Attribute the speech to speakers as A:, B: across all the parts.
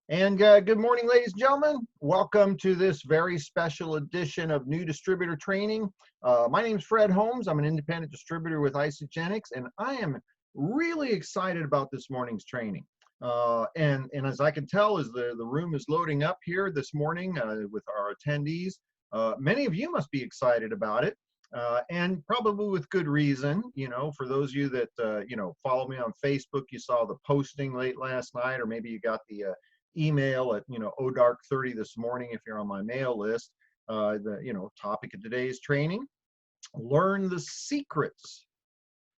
A: And good morning, ladies and gentlemen. Welcome to this very special edition of New Distributor Training. My name is Fred Holmes. I'm an independent distributor with Isogenics, and I am really excited about this morning's training. And as I can tell, as the room is loading up here this morning with our attendees, many of you must be excited about it. And probably with good reason. You know, for those of you that follow me on Facebook, you saw the posting late last night, or maybe you got the email at dark 30 this morning if you're on my mail list. The topic of today's training: learn the secrets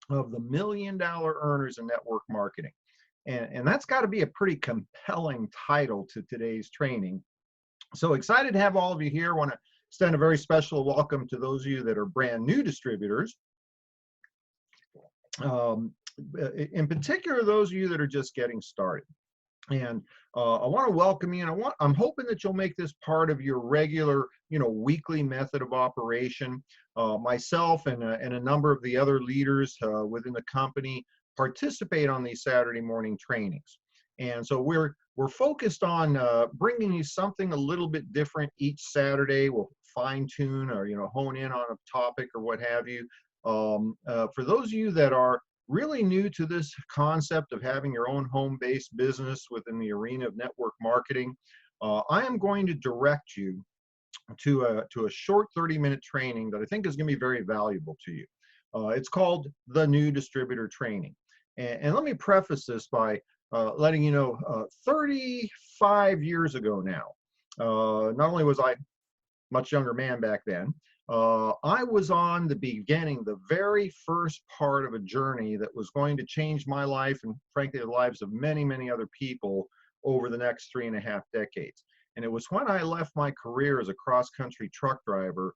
A: of the $1 million earners in network marketing. And that's got to be a pretty compelling title to today's training. So excited to have all of you here. I want to extend a very special welcome to those of you that are brand new distributors. In particular, those of you that are just getting started. And I want to welcome you, and I'm hoping that you'll make this part of your regular, weekly method of operation. Myself and a number of the other leaders within the company participate on these Saturday morning trainings. And so we're focused on bringing you something a little bit different each Saturday. We'll fine tune or hone in on a topic or what have you. For those of you that are really new to this concept of having your own home-based business within the arena of network marketing, I am going to direct you to a short 30-minute training that I think is going to be very valuable to you. It's called the New Distributor Training. And let me preface this by letting you know, 35 years ago now, not only was I a much younger man back then, I was on the very first part of a journey that was going to change my life and frankly the lives of many, many other people over the next 3.5 decades. And it was when I left my career as a cross-country truck driver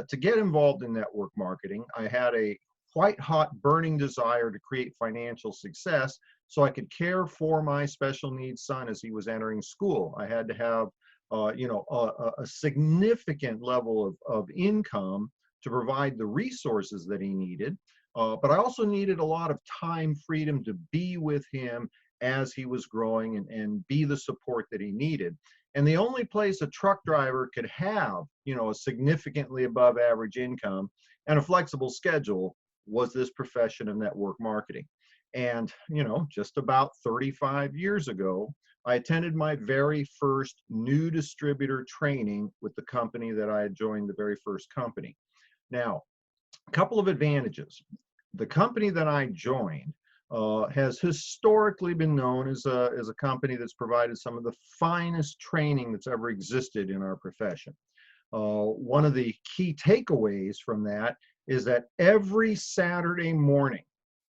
A: to get involved in network marketing. I had a white hot burning desire to create financial success so I could care for my special needs son as he was entering school. I had to have a significant level of income to provide the resources that he needed. But I also needed a lot of time freedom to be with him as he was growing and be the support that he needed. And the only place a truck driver could have, a significantly above average income and a flexible schedule was this profession of network marketing. And, just about 35 years ago, I attended my very first new distributor training with the company that I had joined, the very first company. Now, a couple of advantages. The company that I joined has historically been known as a company that's provided some of the finest training that's ever existed in our profession. One of the key takeaways from that is that every Saturday morning,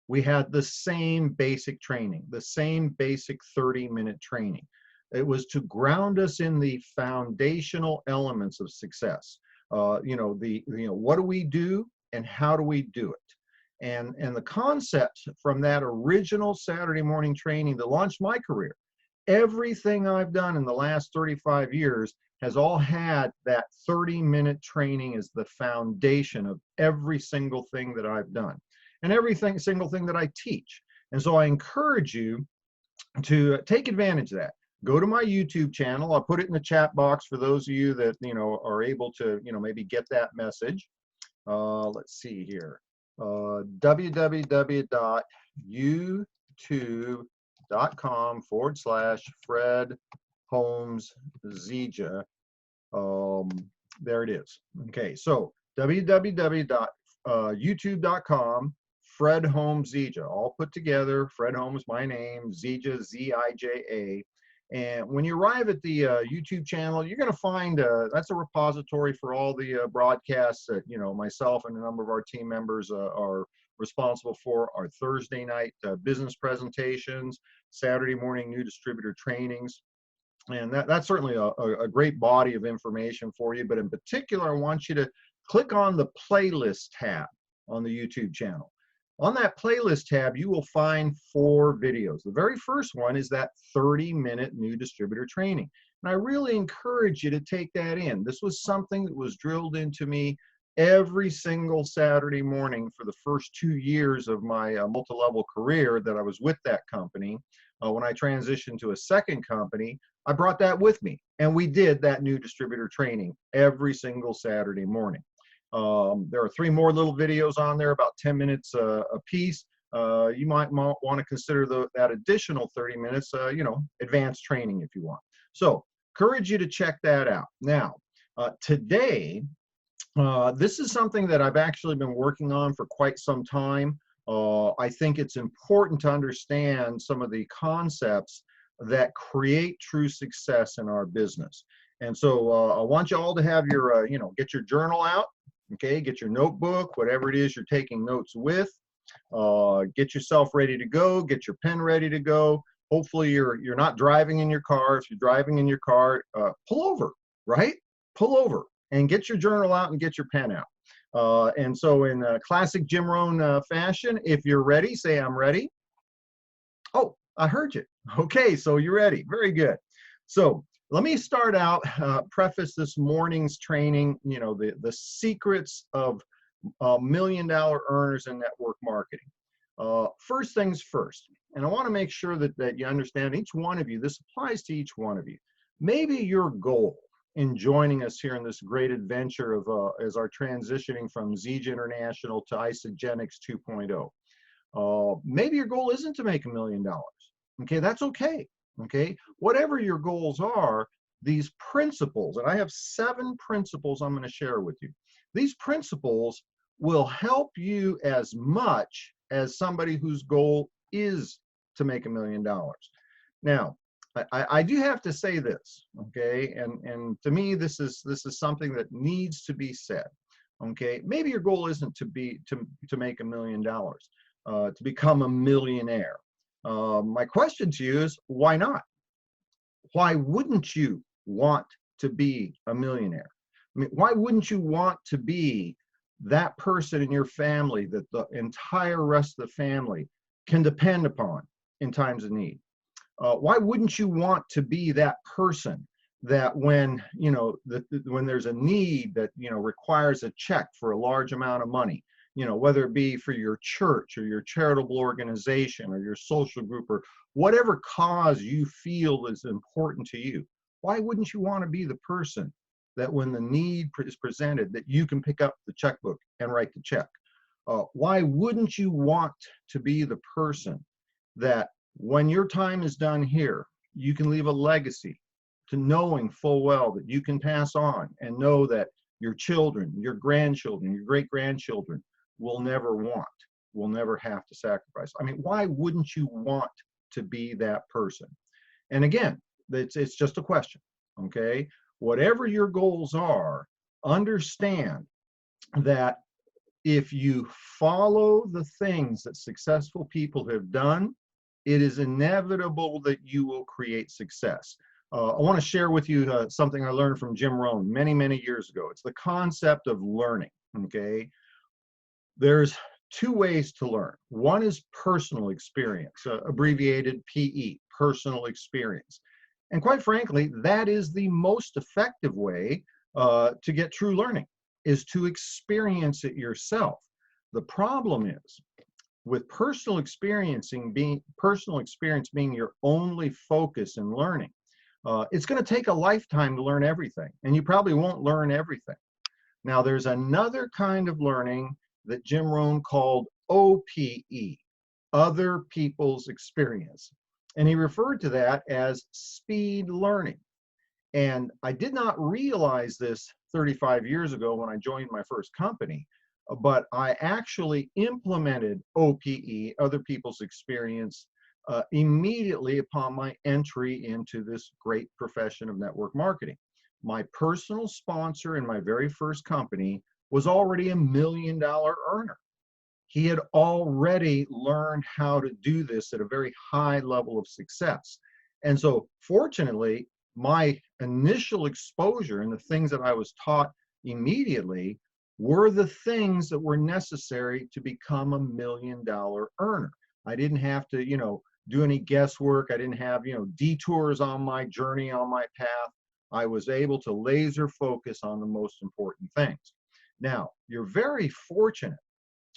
A: we had the same basic training, the same basic 30-minute training. It was to ground us in the foundational elements of success. What do we do and how do we do it? And the concept from that original Saturday morning training that launched my career, everything I've done in the last 35 years has all had that 30-minute training as the foundation of every single thing that I've done and single thing that I teach. And so I encourage you to take advantage of that. Go to my YouTube channel. I'll put it in the chat box for those of you that are able to maybe get that message. Let's see here. www.youtube.com/Fred Holmes Zija. There it is. Okay, so www.youtube.com Fred Holmes Zija, all put together. Fred Holmes, my name, Zija, Z-I-J-A. And when you arrive at the YouTube channel, you're going to find that's a repository for all the broadcasts that myself and a number of our team members are responsible for. Our Thursday night business presentations, Saturday morning new distributor trainings. And that's certainly a great body of information for you. But in particular, I want you to click on the playlist tab on the YouTube channel. On that playlist tab, you will find 4 videos. The very first one is that 30-minute new distributor training. And I really encourage you to take that in. This was something that was drilled into me every single Saturday morning for the first 2 years of my multi-level career that I was with that company. When I transitioned to a second company, I brought that with me, and we did that new distributor training every single Saturday morning. There are 3 more little videos on there, about 10 minutes a piece. You might want to consider that additional 30 minutes, advanced training if you want. So, encourage you to check that out. Now, today, this is something that I've actually been working on for quite some time. I think it's important to understand some of the concepts that create true success in our business. And so I want you all to have your, get your journal out, okay, get your notebook, whatever it is you're taking notes with. Get yourself ready to go, get your pen ready to go. Hopefully you're not driving in your car. If you're driving in your car, pull over, right? Pull over and get your journal out and get your pen out. And so in classic Jim Rohn fashion, if you're ready, say I'm ready. Oh, I heard you. Okay, so you're ready. Very good. So let me start out, preface this morning's training, the secrets of million-dollar earners in network marketing. First things first, and I want to make sure that you understand, each one of you, this applies to each one of you. Maybe your goal in joining us here in this great adventure of as our transitioning from Zege International to Isogenics 2.0. Maybe your goal isn't to make $1 million. Okay, that's okay. Okay, whatever your goals are, these principles, and I have 7 principles I'm going to share with you. These principles will help you as much as somebody whose goal is to make $1 million. Now, I do have to say this, okay, and to me this is something that needs to be said. Okay, maybe your goal isn't to make $1 million, to become a millionaire. My question to you is, why not? Why wouldn't you want to be a millionaire? I mean, why wouldn't you want to be that person in your family that the entire rest of the family can depend upon in times of need? Why wouldn't you want to be that person that when, when there's a need that, requires a check for a large amount of money, whether it be for your church or your charitable organization or your social group or whatever cause you feel is important to you, why wouldn't you want to be the person that when the need is presented, that you can pick up the checkbook and write the check? Why wouldn't you want to be the person that when your time is done here, you can leave a legacy to knowing full well that you can pass on and know that your children, your grandchildren, your great-grandchildren will never have to sacrifice? I mean, why wouldn't you want to be that person? And again, it's just a question, okay? Whatever your goals are, understand that if you follow the things that successful people have done, it is inevitable that you will create success. I want to share with you something I learned from Jim Rohn many, many years ago. It's the concept of learning, okay? There's 2 ways to learn. One is personal experience, abbreviated PE, personal experience. And quite frankly, that is the most effective way to get true learning, is to experience it yourself. The problem is, with personal experience being your only focus in learning, it's going to take a lifetime to learn everything, and you probably won't learn everything. Now, there's another kind of learning that Jim Rohn called OPE, other people's experience. And he referred to that as speed learning. And I did not realize this 35 years ago when I joined my first company, but I actually implemented OPE, other people's experience, immediately upon my entry into this great profession of network marketing. My personal sponsor in my very first company was already a $1 million earner. He had already learned how to do this at a very high level of success. And so fortunately, my initial exposure and the things that I was taught immediately were the things that were necessary to become a $1 million earner. I didn't have to, do any guesswork. I didn't have, detours on my journey, on my path. I was able to laser focus on the most important things. Now, you're very fortunate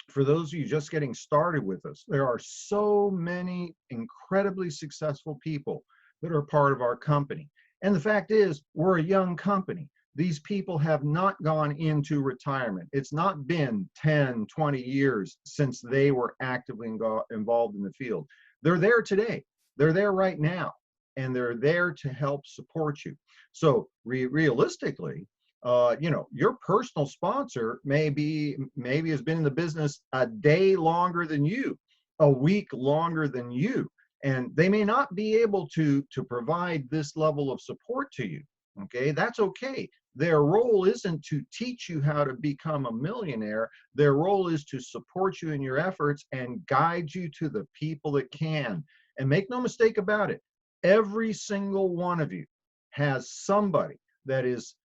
A: for those of you just getting started with us, there are so many incredibly successful people that are part of our company. And the fact is, we're a young company. These people have not gone into retirement. It's not been 10, 20 years since they were actively involved in the field. They're there today. They're there right now. And they're there to help support you. So realistically, your personal sponsor maybe has been in the business a day longer than you, a week longer than you, and they may not be able to provide this level of support to you. Okay, that's okay. Their role isn't to teach you how to become a millionaire. Their role is to support you in your efforts and guide you to the people that can. And make no mistake about it, every single one of you has somebody that is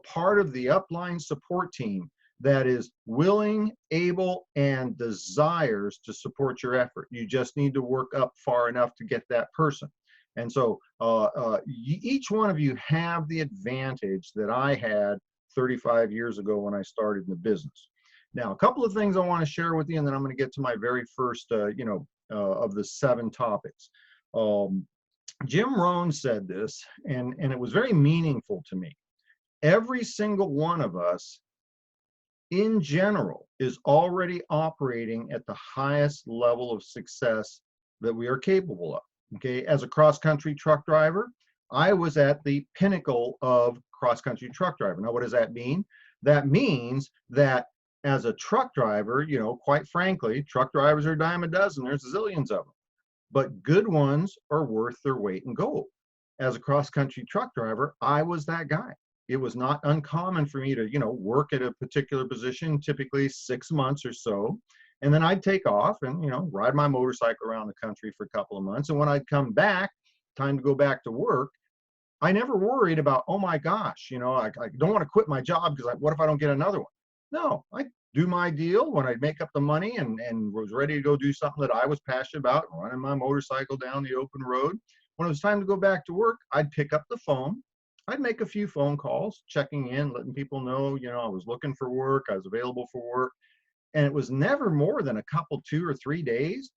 A: part of the upline support team that is willing, able, and desires to support your effort. You just need to work up far enough to get that person. And so each one of you have the advantage that I had 35 years ago when I started in the business. Now, a couple of things I want to share with you, and then I'm going to get to my very first, of the 7 topics. Jim Rohn said this, and it was very meaningful to me. Every single one of us in general is already operating at the highest level of success that we are capable of. Okay, as a cross-country truck driver, I was at the pinnacle of cross-country truck driver. Now, what does that mean? That means that as a truck driver, quite frankly, truck drivers are a dime a dozen. There's zillions of them, but good ones are worth their weight in gold. As a cross-country truck driver, I was that guy. It was not uncommon for me to, work at a particular position, typically 6 months or so. And then I'd take off and, ride my motorcycle around the country for a couple of months. And when I'd come back, time to go back to work, I never worried about, oh my gosh, I don't want to quit my job because what if I don't get another one? No, I do my deal when I'd make up the money and was ready to go do something that I was passionate about, running my motorcycle down the open road. When it was time to go back to work, I'd pick up the phone. I'd make a few phone calls, checking in, letting people know, I was looking for work, I was available for work. And it was never more than a couple, 2 or 3 days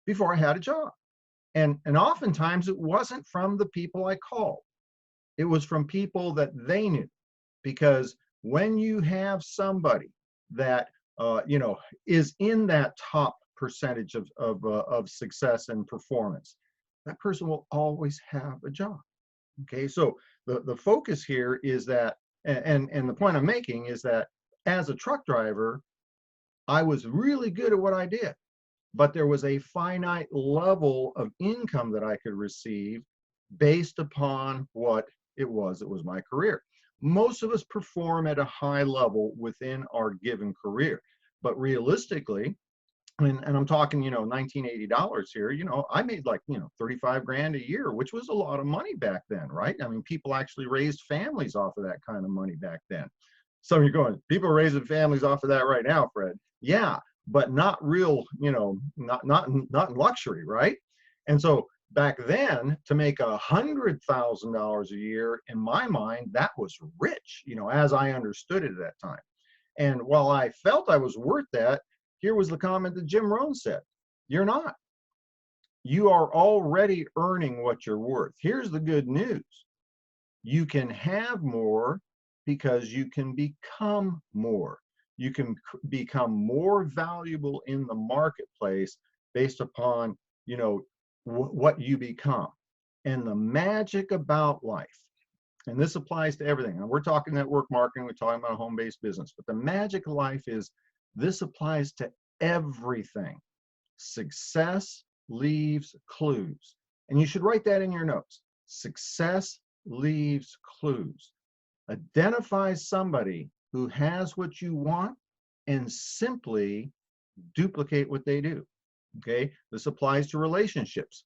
A: before I had a job. And oftentimes it wasn't from the people I called. It was from people that they knew. Because when you have somebody that, is in that top percentage of success and performance, that person will always have a job. Okay, so the focus here is that, and the point I'm making is that as a truck driver, I was really good at what I did, but there was a finite level of income that I could receive based upon what it was. It was my career. Most of us perform at a high level within our given career, but realistically, and I'm talking, $1980 here, I made like, 35 grand a year, which was a lot of money back then, right? I mean, people actually raised families off of that kind of money back then. So you're going, people are raising families off of that right now, Fred. Yeah, but not real, not in luxury, right? And so back then, to make $100,000 a year, in my mind, that was rich, as I understood it at that time. And while I felt I was worth that, here was the comment that Jim Rohn said: you're not. You are already earning what you're worth. Here's the good news. You can have more because you can become more. You can become more valuable in the marketplace based upon, what you become. And the magic about life, and this applies to everything. And we're talking network marketing, we're talking about a home-based business, but the magic of life is this applies to everything. Success leaves clues. And you should write that in your notes. Success leaves clues. Identify somebody who has what you want and simply duplicate what they do. Okay, this applies to relationships.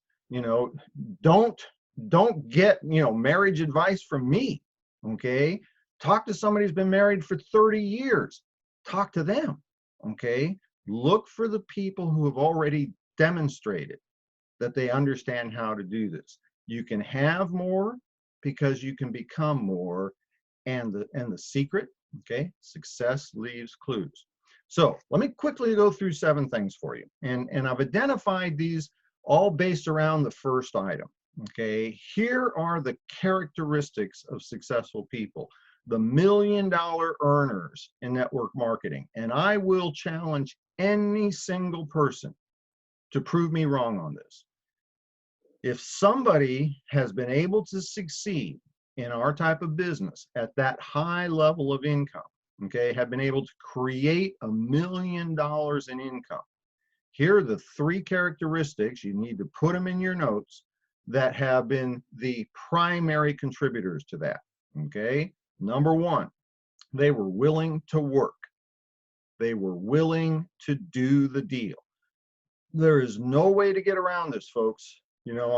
A: Don't get marriage advice from me. Okay, talk to somebody who's been married for 30 years. Talk to them. Okay, look for the people who have already demonstrated that they understand how to do this. You can have more because you can become more. And the secret, okay, success leaves clues. So let me quickly go through 7 things for you. And I've identified these all based around the first item. Okay, here are the characteristics of successful people, the million-dollar earners in network marketing. And I will challenge any single person to prove me wrong on this. If somebody has been able to succeed in our type of business at that high level of income, okay, have been able to create $1 million in income, here are the 3 characteristics, you need to put them in your notes, that have been the primary contributors to that, okay? Number 1, they were willing to work. They were willing to do the deal. There is no way to get around this, folks. You know,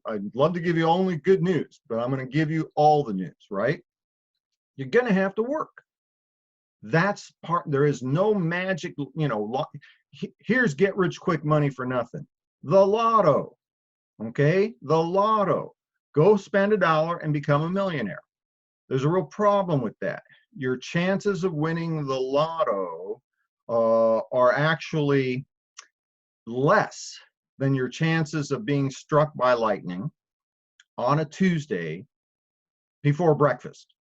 A: I'd love to give you only good news, but I'm going to give you all the news, right? You're going to have to work. That's part. There is no magic, you know, here's get rich quick money for nothing. The lotto, okay? The lotto. Go spend $1 and become a millionaire. There's a real problem with that. Your chances of winning the lotto are actually less than your chances of being struck by lightning on a Tuesday before breakfast.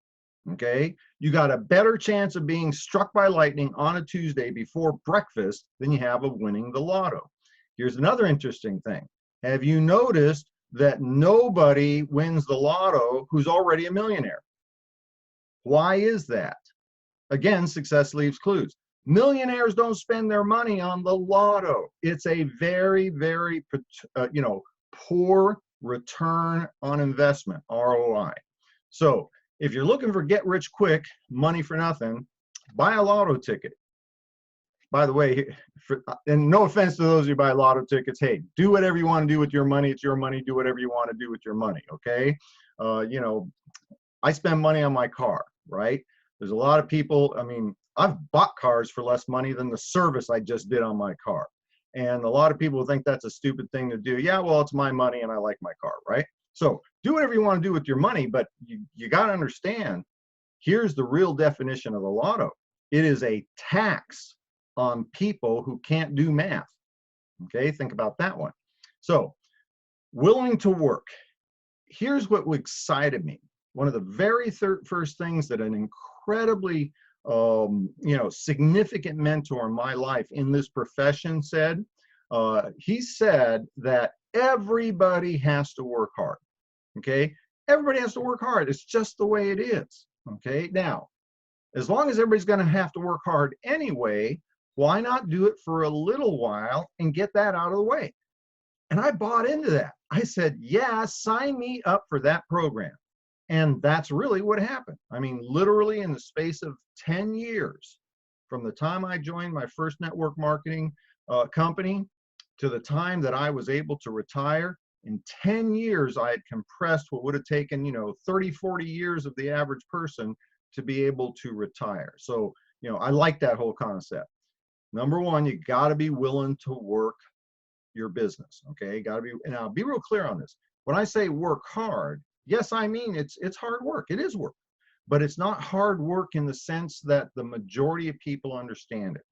A: Okay, you got a better chance of being struck by lightning on a Tuesday before breakfast than you have of winning the lotto. Here's another interesting thing. Have you noticed that nobody wins the lotto who's already a millionaire? Why is that? Again, success leaves clues. Millionaires don't spend their money on the lotto. It's a very, very, poor return on investment, ROI. So if you're looking for get rich quick, money for nothing, buy a lotto ticket. By the way, and no offense to those who buy lotto tickets, hey, do whatever you want to do with your money. It's your money. Do whatever you want to do with your money, okay? I spend money on my car, right? There's a lot of people, I mean, I've bought cars for less money than the service I just did on my car. And a lot of people think that's a stupid thing to do. Yeah, well, it's my money and I like my car, right? So do whatever you want to do with your money, but you got to understand, here's the real definition of the lotto. It is a tax on people who can't do math. Okay, think about that one. So willing to work. Here's what excited me. One of the very first things that an incredibly significant mentor in my life in this profession said, he said that everybody has to work hard. Okay, everybody has to work hard. It's just the way it is. Okay, now, as long as everybody's going to have to work hard anyway, why not do it for a little while and get that out of the way? And I bought into that. I said, yeah, sign me up for that program. And that's really what happened. I mean, literally in the space of 10 years, from the time I joined my first network marketing company to the time that I was able to retire, in 10 years, I had compressed what would have taken, 30, 40 years of the average person to be able to retire. So, I like that whole concept. Number 1, you got to be willing to work your business. Okay, got to be, and I'll be real clear on this. When I say work hard, yes, I mean it's hard work. It is work, but it's not hard work in the sense that the majority of people understand it.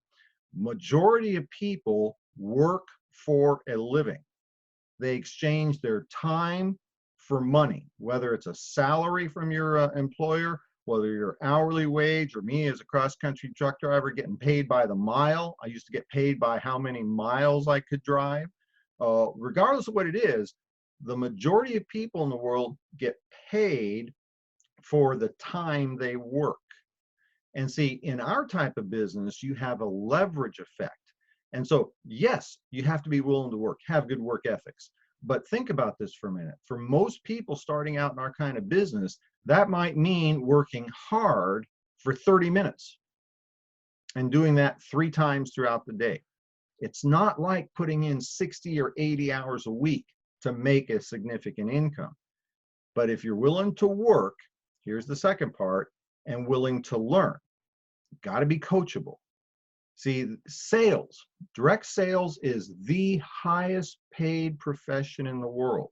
A: Majority of people work for a living. They exchange their time for money, whether it's a salary from your employer, whether you're hourly wage, or me as a cross-country truck driver getting paid by the mile. I used to get paid by how many miles I could drive. Regardless of what it is, the majority of people in the world get paid for the time they work. And see, in our type of business, you have a leverage effect. And so, yes, you have to be willing to work, have good work ethics. But think about this for a minute. For most people starting out in our kind of business, that might mean working hard for 30 minutes and doing that 3 times throughout the day. It's not like putting in 60 or 80 hours a week to make a significant income. But if you're willing to work, here's the second part, and willing to learn, got to be coachable. See, sales, direct sales is the highest paid profession in the world.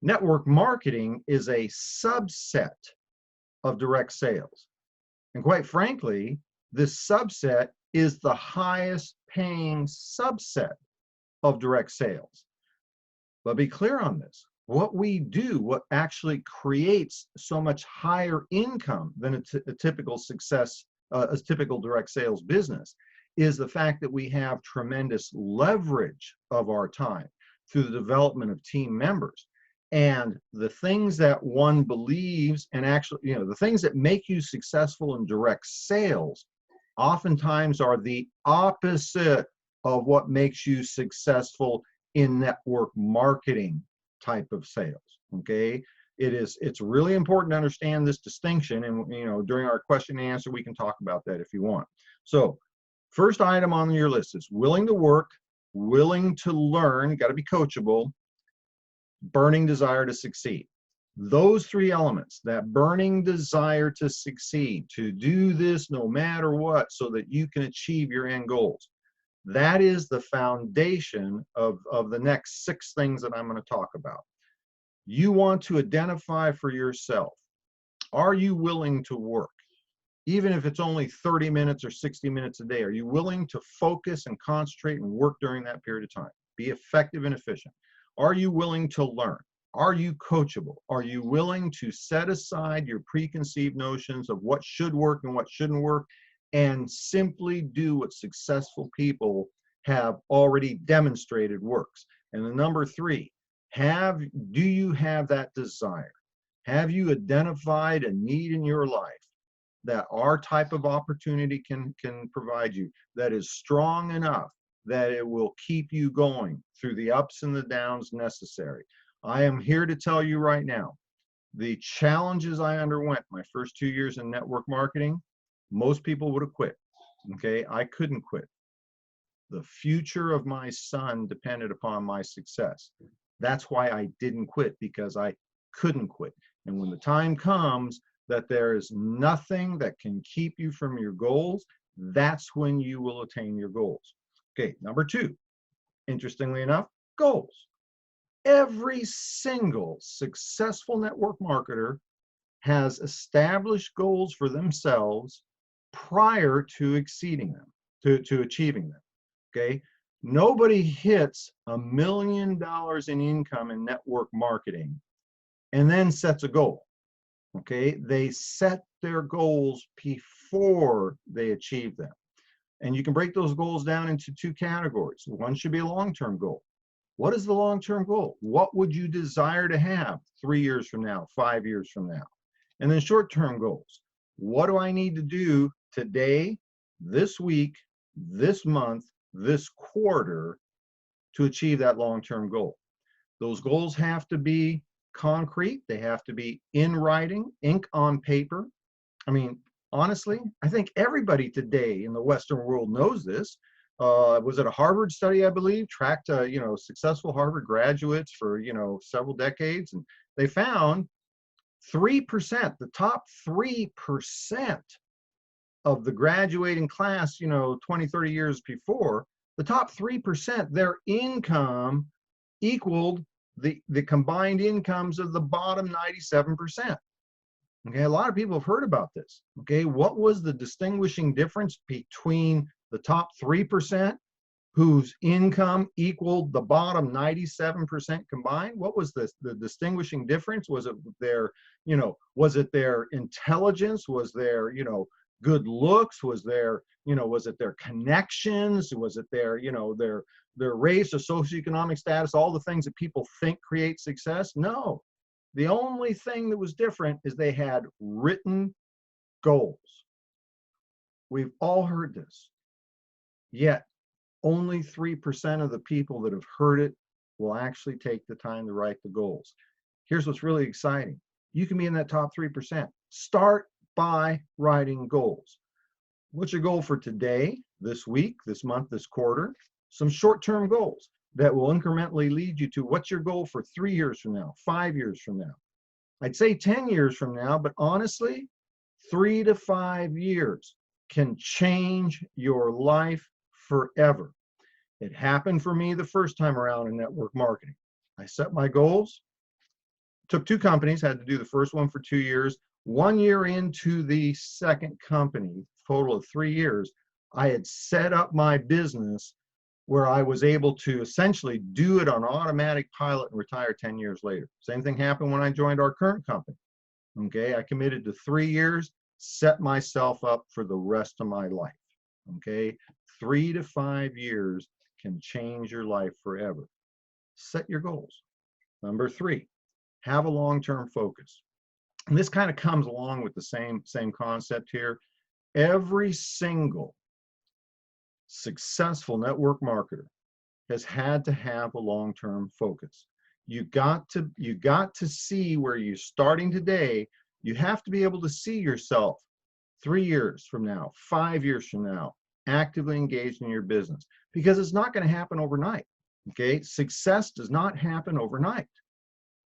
A: Network marketing is a subset of direct sales. And quite frankly, this subset is the highest paying subset of direct sales. But be clear on this. What we do, what actually creates so much higher income than a typical a typical direct sales business, is the fact that we have tremendous leverage of our time through the development of team members. And the things that one believes, and actually, the things that make you successful in direct sales oftentimes are the opposite of what makes you successful in network marketing type of sales. Okay, it's really important to understand this distinction, and during our question and answer we can talk about that if you want. So first item on your list is willing to work, willing to learn, got to be coachable, burning desire to succeed. Those three elements, that burning desire to succeed, to do this no matter what so that you can achieve your end goals, that is the foundation of the next 6 things that I'm going to talk about. You want to identify for yourself, are you willing to work? Even if it's only 30 minutes or 60 minutes a day, are you willing to focus and concentrate and work during that period of time? Be effective and efficient. Are you willing to learn? Are you coachable? Are you willing to set aside your preconceived notions of what should work and what shouldn't work, and simply do what successful people have already demonstrated works? And the number 3, do you have that desire? Have you identified a need in your life that our type of opportunity can provide you, that is strong enough that it will keep you going through the ups and the downs necessary? I am here to tell you right now, the challenges I underwent my first 2 years in network marketing, most people would have quit. Okay, I couldn't quit. The future of my son depended upon my success. That's why I didn't quit, because I couldn't quit. And when the time comes that there is nothing that can keep you from your goals, that's when you will attain your goals. Okay, number 2, interestingly enough, goals. Every single successful network marketer has established goals for themselves prior to exceeding them, to achieving them. Okay, nobody hits $1 million in income in network marketing and then sets a goal. Okay, they set their goals before they achieve them. And you can break those goals down into 2 categories. One should be a long-term goal. What is the long-term goal? What would you desire to have 3 years from now, 5 years from now? And then short-term goals. What do I need to do today, this week, this month, this quarter to achieve that long-term goal? Those goals have to be concrete. They have to be in writing, ink on paper. I mean, honestly, I think everybody today in the Western world knows this. Was it a Harvard study, I believe, tracked successful Harvard graduates for several decades, and they found 3%, the top 3% of the graduating class, 20, 30 years before, the top 3%, their income equaled the combined incomes of the bottom 97%. Okay, a lot of people have heard about this. Okay, what was the distinguishing difference between the top 3% whose income equaled the bottom 97% combined? What was the distinguishing difference? Was it their, was it their intelligence? Was there, good looks? Was there, was it their connections? Was it their, their race or socioeconomic status, all the things that people think create success? No. The only thing that was different is they had written goals. We've all heard this. Yet, only 3% of the people that have heard it will actually take the time to write the goals. Here's what's really exciting. You can be in that top 3%. Start by writing goals. What's your goal for today, this week, this month, this quarter? Some short-term goals that will incrementally lead you to what's your goal for 3 years from now, 5 years from now. I'd say 10 years from now, but honestly, 3 to 5 years can change your life forever. It happened for me the first time around in network marketing. I set my goals, took 2 companies, had to do the first one for 2 years. 1 year into the second company, total of 3 years, I had set up my business where I was able to essentially do it on automatic pilot and retire 10 years later. Same thing happened when I joined our current company. Okay, I committed to 3 years, set myself up for the rest of my life. Okay, 3 to 5 years can change your life forever. Set your goals. Number 3, have a long-term focus. And this kind of comes along with the same concept here. Every single successful network marketer has had to have a long-term focus. You got to see where you're starting today. You have to be able to see yourself 3 years from now, 5 years from now, actively engaged in your business, because it's not going to happen overnight. Okay, success does not happen overnight.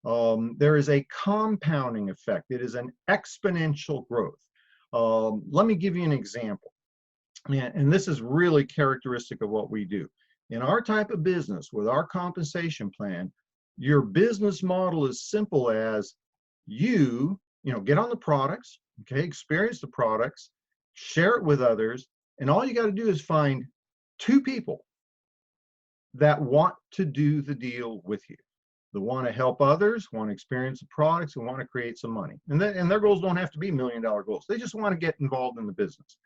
A: There is a compounding effect. It is an exponential growth. Let me give you an example. And this is really characteristic of what we do. In our type of business, with our compensation plan, your business model is simple as you get on the products, okay, experience the products, share it with others, and all you got to do is find 2 people that want to do the deal with you. They want to help others, want to experience the products, and want to create some money. And their goals don't have to be $1 million goals. They just want to get involved in the business.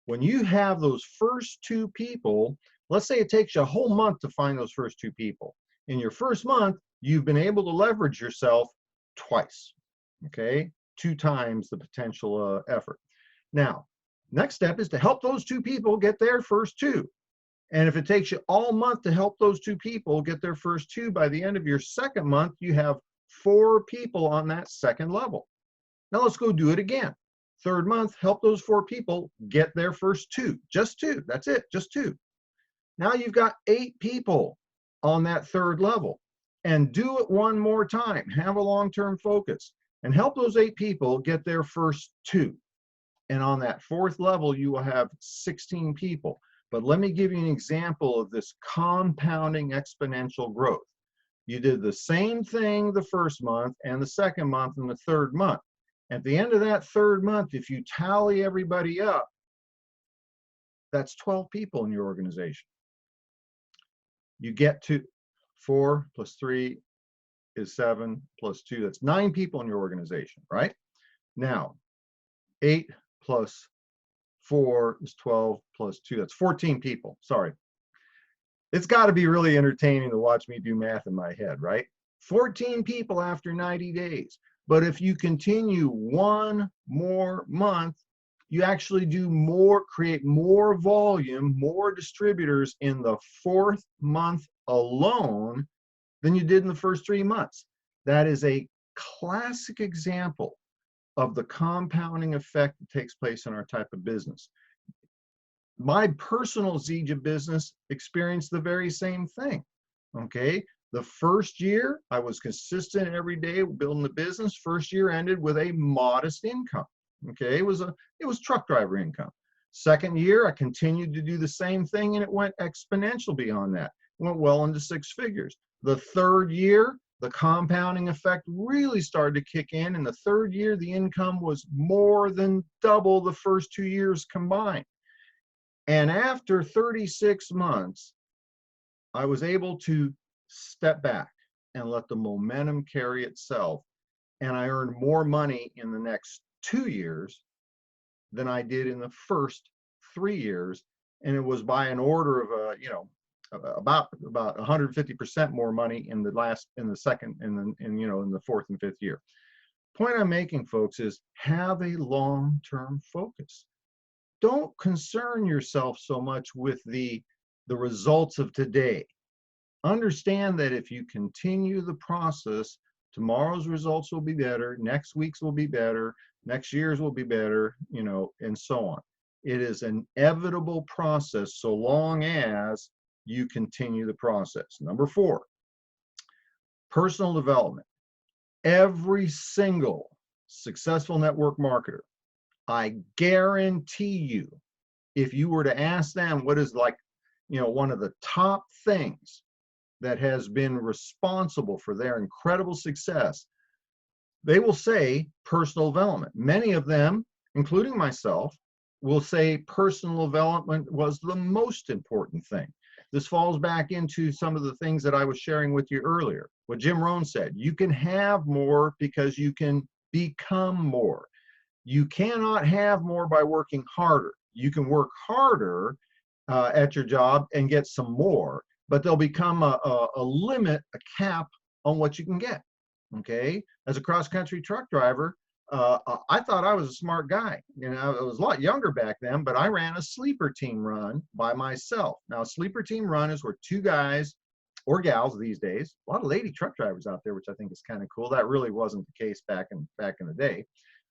A: When you have those first 2 people, let's say it takes you a whole month to find those first 2 people. In your first month, you've been able to leverage yourself twice, okay? 2 times the potential effort. Now, next step is to help those 2 people get their first 2. And if it takes you all month to help those 2 people get their first 2, by the end of your second month, you have 4 people on that second level. Now let's go do it again. Third month, help those 4 people get their first 2. Just 2. That's it. Just 2. Now you've got 8 people on that third level. And do it one more time. Have a long-term focus. And help those 8 people get their first 2. And on that 4th level, you will have 16 people. But let me give you an example of this compounding exponential growth. You did the same thing the first month and the second month and the third month. At the end of that third month, if you tally everybody up, that's 12 people in your organization. You get to 4 plus 3 is 7 plus 2. That's 9 people in your organization, right? Now, 8 plus 4 is 12 plus 2. That's 14 people. Sorry. It's got to be really entertaining to watch me do math in my head, right? 14 people after 90 days. But if you continue one more month, you actually do more, create more volume, more distributors in the 4th month alone than you did in the first 3 months. That is a classic example of the compounding effect that takes place in our type of business. My personal Zija business experienced the very same thing, okay? The first year, I was consistent every day building the business. First year ended with a modest income, okay? It was truck driver income. Second year, I continued to do the same thing, and it went exponential beyond that. It went well into 6 figures. The third year, the compounding effect really started to kick in. In the third year, the income was more than double the first 2 years combined. And after 36 months, I was able to step back and let the momentum carry itself. And I earned more money in the next 2 years than I did in the first 3 years. And it was by an order of, about 150% more money in the 4th and 5th year. Point I'm making, folks, is have a long-term focus. Don't concern yourself so much with the results of today. Understand that if you continue the process, tomorrow's results will be better, next week's will be better, next year's will be better, and so on. It is an inevitable process so long as you continue the process. Number 4, personal development. Every single successful network marketer, I guarantee you, if you were to ask them what is one of the top things that has been responsible for their incredible success, they will say personal development. Many of them, including myself, will say personal development was the most important thing. This falls back into some of the things that I was sharing with you earlier. What Jim Rohn said, you can have more because you can become more. You cannot have more by working harder. You can work harder at your job and get some more, but there'll become a limit, a cap on what you can get. Okay, as a cross-country truck driver, I thought I was a smart guy. You know, I was a lot younger back then, but I ran a sleeper team run by myself. Now, a sleeper team run is where two guys or gals these days, a lot of lady truck drivers out there, which I think is kind of cool. That really wasn't the case back in the day.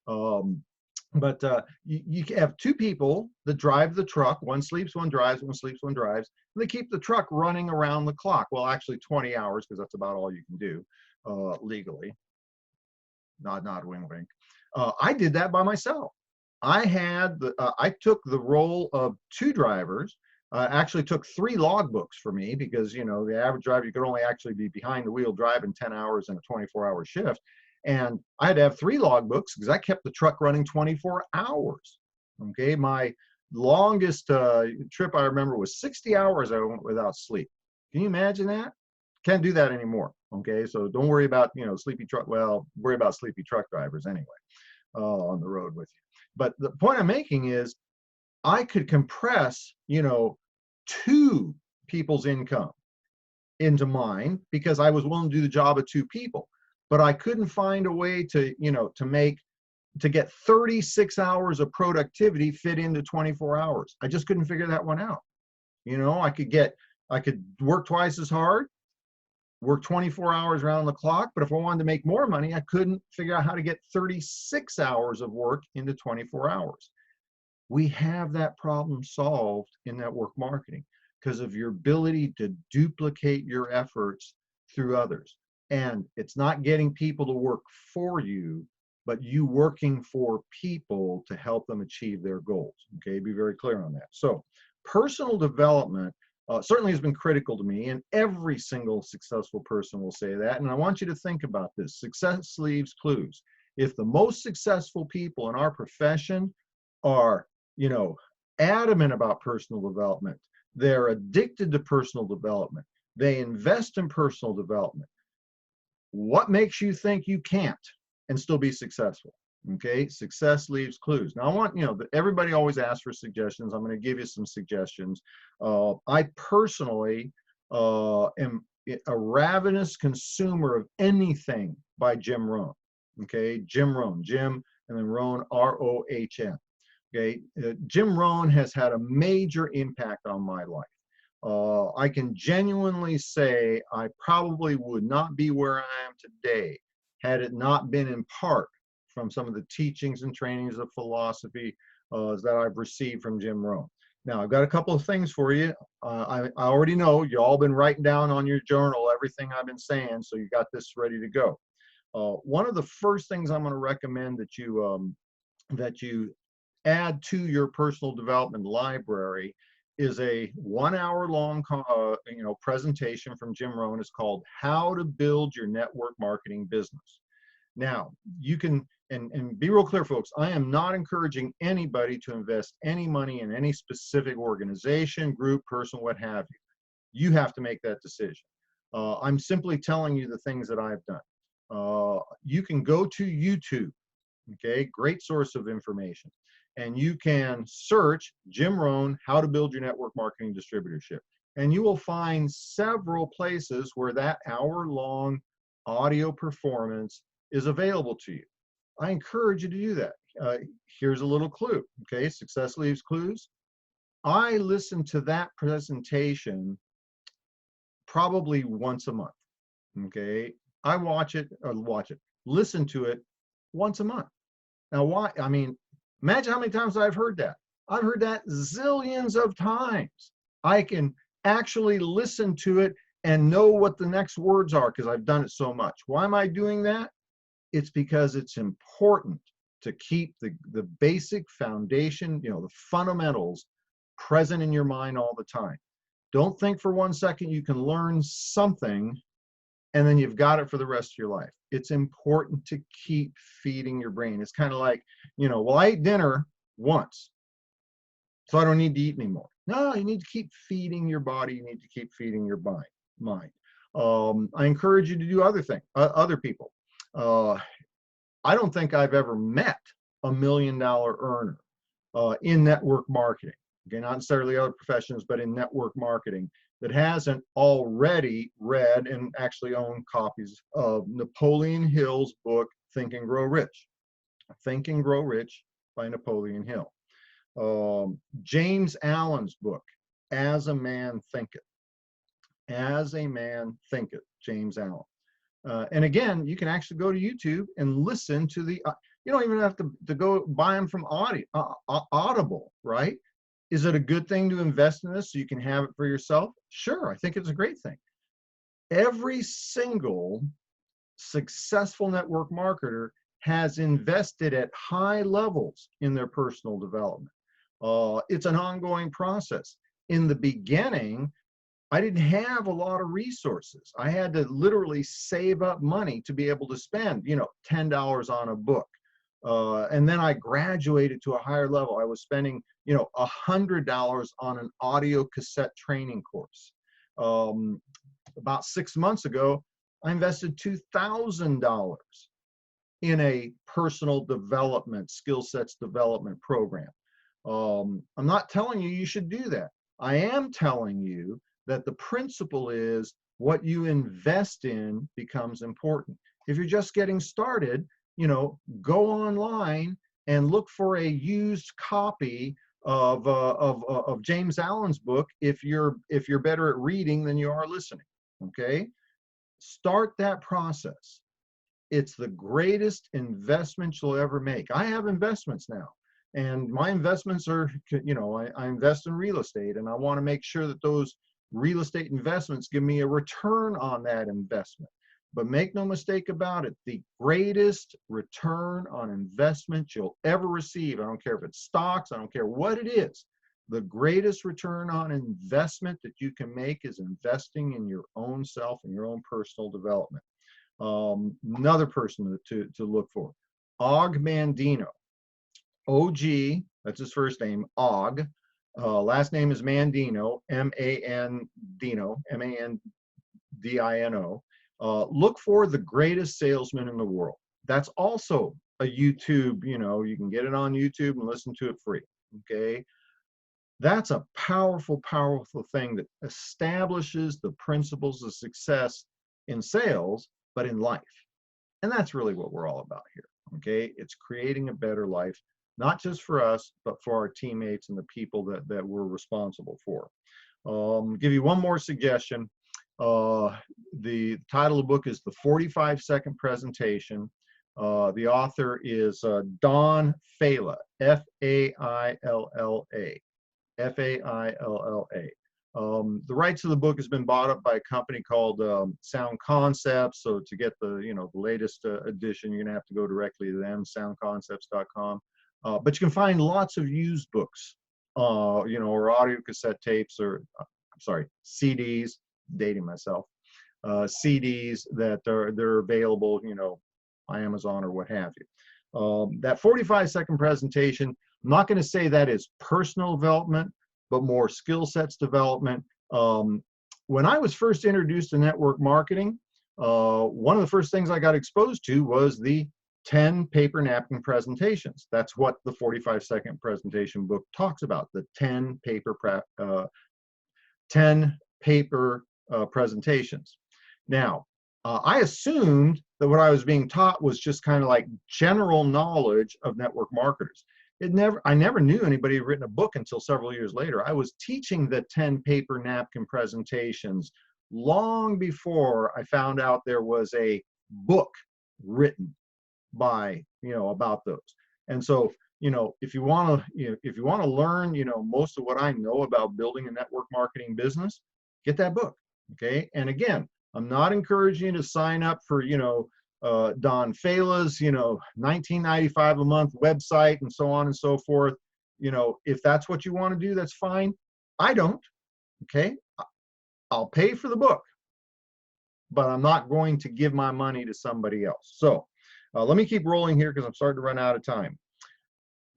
A: But you have two people that drive the truck. One sleeps, one drives, one sleeps, one drives. And they keep the truck running around the clock. Well, actually 20 hours, because that's about all you can do legally. Nod, wink, wink. I did that by myself. I took the role of two drivers. Actually took 3 logbooks for me because, you know, the average driver, you could only actually be behind the wheel driving 10 hours in a 24-hour shift. And I had to have 3 logbooks because I kept the truck running 24 hours. Okay, my longest trip I remember was 60 hours I went without sleep. Can you imagine that? Can't do that anymore. Okay, so don't worry about, you know, sleepy truck. Well, worry about sleepy truck drivers anyway on the road with you. But the point I'm making is I could compress, you know, 2 people's income into mine because I was willing to do the job of 2 people. But I couldn't find a way to, you know, to get 36 hours of productivity fit into 24 hours. I just couldn't figure that one out. You know, I could work twice as hard, work 24 hours around the clock, but if I wanted to make more money, I couldn't figure out how to get 36 hours of work into 24 hours. We have that problem solved in network marketing because of your ability to duplicate your efforts through others. And it's not getting people to work for you, but you working for people to help them achieve their goals. Okay, be very clear on that. So personal development certainly has been critical to me, and every single successful person will say that. And I want you to think about this. Success leaves clues. If the most successful people in our profession are, you know, adamant about personal development, they're addicted to personal development, they invest in personal development, what makes you think you can't and still be successful? Okay, success leaves clues. Now, I want, you know, everybody always asks for suggestions. I'm going to give you some suggestions. I personally am a ravenous consumer of anything by Jim Rohn. Okay, Jim Rohn, Jim, and then Rohn, R-O-H-N. Okay, Jim Rohn has had a major impact on my life. I can genuinely say I probably would not be where I am today had it not been in part from some of the teachings and trainings of philosophy that I've received from Jim Rohn. Now, I've got a couple of things for you. I already know you all been writing down on your journal everything I've been saying, so you got this ready to go. One of the first things I'm going to recommend that you add to your personal development library is a 1-hour long presentation from Jim Rohn. It's called How to Build Your Network Marketing Business. Now, you can, and be real clear, folks, I am not encouraging anybody to invest any money in any specific organization, group, person, what have you. You have to make that decision. I'm simply telling you the things that I've done. You can go to YouTube, okay, great source of information, and you can search Jim Rohn, How to Build Your Network Marketing Distributorship. And you will find several places where that hour-long audio performance is available to you. I encourage you to do that. Here's a little clue, okay? Success leaves clues. I listen to that presentation probably once a month, okay? I listen to it once a month. Now, why? I mean, imagine how many times I've heard that. I've heard that zillions of times. I can actually listen to it and know what the next words are because I've done it so much. Why am I doing that? It's because it's important to keep the basic foundation, you know, the fundamentals present in your mind all the time. Don't think for 1 second you can learn something and then you've got it for the rest of your life. It's important to keep feeding your brain. It's kind of like, you know, well, I ate dinner once. so I don't need to eat anymore. No, you need to keep feeding your body. You need to keep feeding your mind. I encourage you to do other people. Uh, I don't think I've ever met $1 million earner in network marketing. Okay, not necessarily other professions, but in network marketing, that hasn't already read and actually owned copies of Napoleon Hill's book, Think and Grow Rich. Think and Grow Rich by Napoleon Hill. James Allen's book, As a Man Thinketh. As a Man Thinketh, James Allen. And again, you can actually go to YouTube and listen to you don't even have to go buy them from Audible, right? Is it a good thing to invest in this so you can have it for yourself? Sure, I think it's a great thing. Every single successful network marketer has invested at high levels in their personal development. It's an ongoing process. In the beginning, I didn't have a lot of resources. I had to literally save up money to be able to spend, $10 on a book. And then I graduated to a higher level. I was spending, $100 on an audio cassette training course. About 6 months ago, I invested $2,000 in a personal development, skill sets development program. I'm not telling you should do that. I am telling you that the principle is what you invest in becomes important. If you're just getting started, go online and look for a used copy of James Allen's book if you're better at reading than you are listening. Okay, start that process. It's the greatest investment you'll ever make. I have investments now, and my investments are, I invest in real estate, and I want to make sure that those real estate investments give me a return on that investment. But make no mistake about it, the greatest return on investment you'll ever receive, I don't care if it's stocks, I don't care what it is, the greatest return on investment that you can make is investing in your own self and your own personal development. Another person to look for, Og Mandino. OG, that's his first name, Og. Last name is Mandino, M-A-N-Dino, M-A-N-D-I-N-O. Look for The Greatest Salesman in the World. That's also a YouTube, you can get it on YouTube and listen to it free, okay? That's a powerful, powerful thing that establishes the principles of success in sales, but in life. And that's really what we're all about here, okay? It's creating a better life, not just for us, but for our teammates and the people that we're responsible for. Give you one more suggestion. The title of the book is The 45-Second Presentation. The author is Don Failla, F-A-I-L-L-A. F-A-I-L-L-A. The rights of the book has been bought up by a company called Sound Concepts. So to get the latest edition, you're gonna have to go directly to them, soundconcepts.com. But you can find lots of used books, or audio cassette tapes, or I'm sorry, CDs. Dating myself, CDs that they're available, on Amazon or what have you. That 45-second presentation, I'm not going to say that is personal development, but more skill sets development. When I was first introduced to network marketing, one of the first things I got exposed to was the 10 paper napkin presentations. That's what the 45-second presentation book talks about, the 10 paper presentations. Now, I assumed that what I was being taught was just kind of like general knowledge of network marketers. I never knew anybody had written a book until several years later. I was teaching the 10 paper napkin presentations long before I found out there was a book written by, about those. And so, if you want to learn, most of what I know about building a network marketing business, get that book. Okay. And again, I'm not encouraging you to sign up for, Don Failla's, $19.95 a month website and so on and so forth. If that's what you want to do, that's fine. I don't. Okay. I'll pay for the book, but I'm not going to give my money to somebody else. So let me keep rolling here because I'm starting to run out of time.